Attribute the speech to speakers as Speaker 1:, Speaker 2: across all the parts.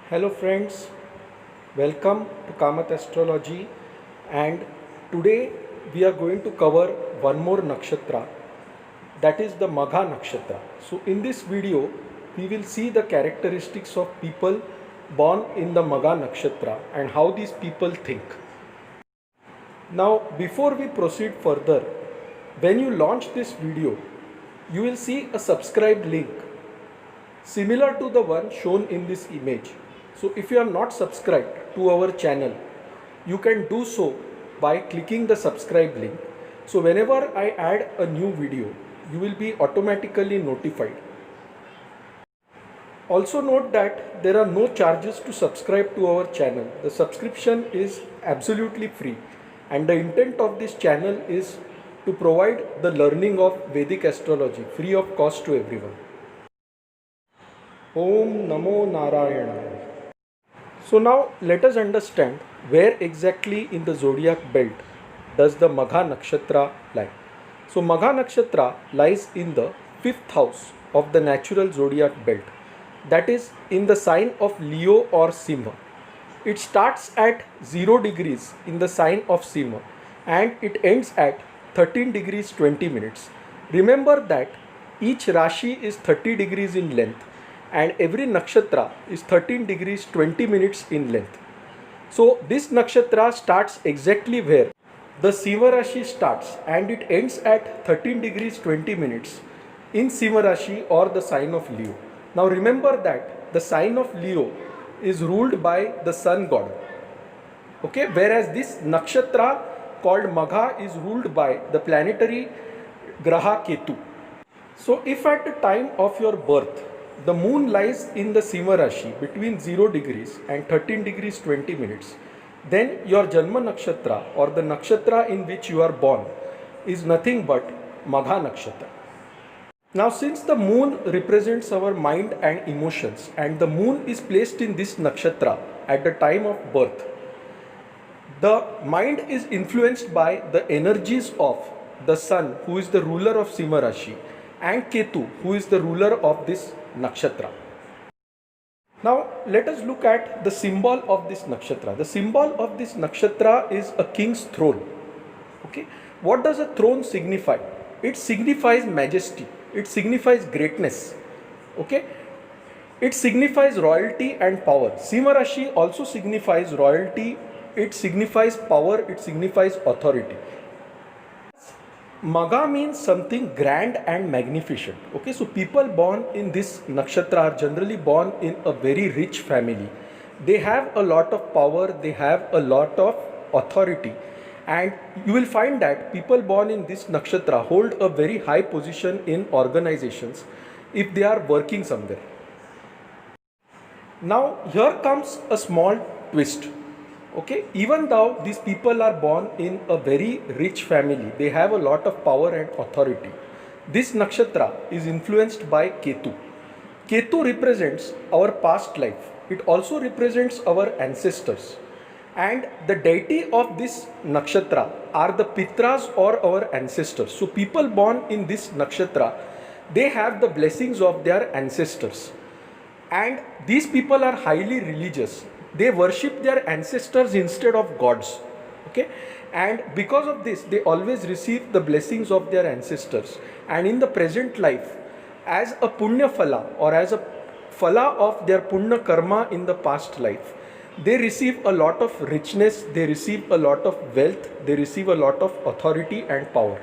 Speaker 1: Hello friends, welcome to Kamat Astrology, and today we are going to cover one more nakshatra, that is the Magha nakshatra. So in this video we will see the characteristics of people born in the Magha nakshatra and how these people think. Now before we proceed further, when you launch this video you will see a subscribe link similar to the one shown in this image. So if you are not subscribed to our channel, you can do so by clicking the subscribe link. So whenever I add a new video, you will be automatically notified. Also note that there are no charges to subscribe to our channel. The subscription is absolutely free, and the intent of this channel is to provide the learning of Vedic astrology free of cost to everyone. Om Namo Narayana. So now let us understand where exactly in the zodiac belt does the Magha nakshatra lie. So Magha nakshatra lies in the 5th house of the natural zodiac belt, that is in the sign of Leo or Simha. It starts at 0 degrees in the sign of Simha and it ends at 13 degrees 20 minutes. Remember that each Rashi is 30 degrees in length and every nakshatra is 13 degrees 20 minutes in length. So this nakshatra starts exactly where the Simha Rashi starts and it ends at 13 degrees 20 minutes in Simha Rashi or the sign of Leo. Now remember that the sign of Leo is ruled by the sun god. Okay, whereas this nakshatra called Magha is ruled by the planetary Graha Ketu. So if at the time of your birth the moon lies in the Simha Rashi between 0 degrees and 13 degrees 20 minutes, then your Janma nakshatra or the nakshatra in which you are born is nothing but Magha nakshatra. Now since the moon represents our mind and emotions and the moon is placed in this nakshatra at the time of birth, the mind is influenced by the energies of the sun, who is the ruler of Simha Rashi, and Ketu, who is the ruler of this nakshatra. Now let us look at the symbol of this nakshatra. The symbol of this nakshatra is a king's throne. Okay, what does a throne signify? It signifies majesty, it signifies greatness. Okay, it signifies royalty and power. Simha Rashi also signifies royalty, it signifies power, it signifies authority. Magha means something grand and magnificent. Okay, so people born in this nakshatra are generally born in a very rich family. They have a lot of power, they have a lot of authority, and you will find that people born in this nakshatra hold a very high position in organizations if they are working somewhere. Now here comes a small twist. Okay, even though these people are born in a very rich family, they have a lot of power and authority. This nakshatra is influenced by Ketu. Ketu represents our past life. It also represents our ancestors. And the deity of this nakshatra are the Pitras or our ancestors. So people born in this nakshatra, they have the blessings of their ancestors. And these people are highly religious. They worship their ancestors instead of gods. Okay, and because of this they always receive the blessings of their ancestors, and in the present life as a punya phala or as a phala of their punya karma in the past life, they receive a lot of richness, they receive a lot of wealth, they receive a lot of authority and power.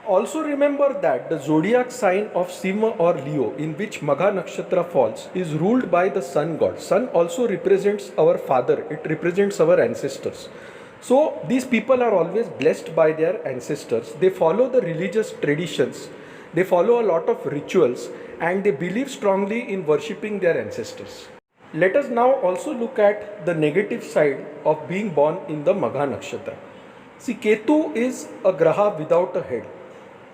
Speaker 1: Also remember that the zodiac sign of Simha or Leo, in which Magha nakshatra falls, is ruled by the sun god. Sun also represents our father, it represents our ancestors. So these people are always blessed by their ancestors. They follow the religious traditions, they follow a lot of rituals, and they believe strongly in worshipping their ancestors. Let us now also look at the negative side of being born in the Magha nakshatra. See, Ketu is a graha without a head.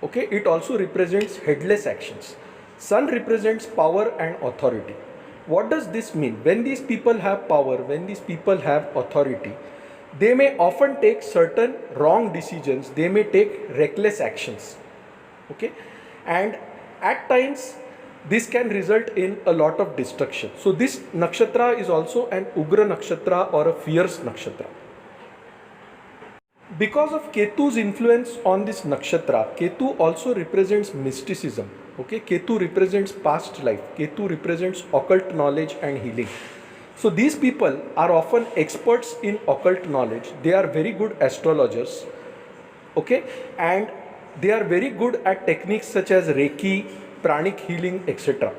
Speaker 1: Okay, it also represents headless actions. Sun represents power and authority. What does this mean? When these people have power, when these people have authority, they may often take certain wrong decisions, they may take reckless actions. Okay, and at times this can result in a lot of destruction. So this nakshatra is also an Ugra nakshatra or a fierce nakshatra. Because of Ketu's influence on this nakshatra, Ketu also represents mysticism. Okay, Ketu represents past life. Ketu represents occult knowledge and healing. So these people are often experts in occult knowledge. They are very good astrologers. Okay, and they are very good at techniques such as Reiki, pranic healing, etc.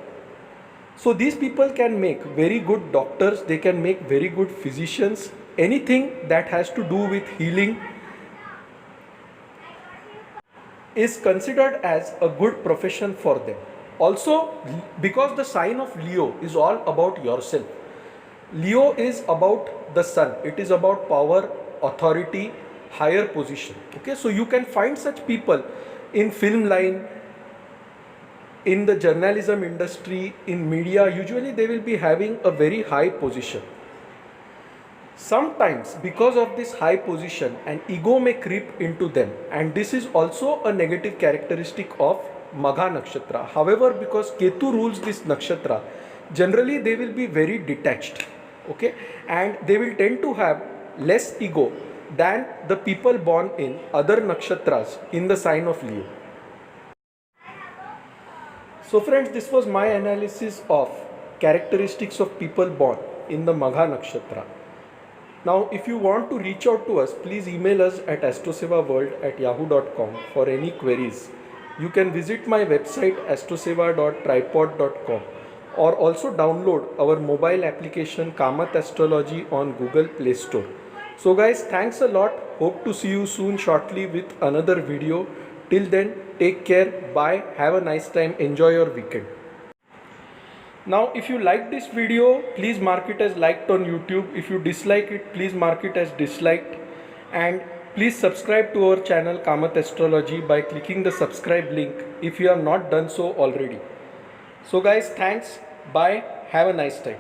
Speaker 1: So these people can make very good doctors. They can make very good physicians. Anything that has to do with healing is considered as a good profession for them. Also, because the sign of Leo is all about yourself. Leo is about the sun. It is about power, authority, higher position. Okay, so you can find such people in film line, in the journalism industry, in media. Usually they will be having a very high position. Sometimes because of this high position, an ego may creep into them, and this is also a negative characteristic of Magha nakshatra. However, because Ketu rules this nakshatra, generally they will be very detached, okay, and they will tend to have less ego than the people born in other nakshatras in the sign of Leo. So friends, this was my analysis of characteristics of people born in the Magha nakshatra. Now, if you want to reach out to us, please email us at astrosevaworld@yahoo.com for any queries. You can visit my website astroseva.tripod.com or also download our mobile application Kamath Astrology on Google Play Store. So guys, thanks a lot. Hope to see you soon shortly with another video. Till then, take care. Bye. Have a nice time. Enjoy your weekend. Now, if you like this video, please mark it as liked on YouTube. If you dislike it, please mark it as disliked. And please subscribe to our channel Kamath Astrology by clicking the subscribe link if you have not done so already. So guys, thanks. Bye. Have a nice time.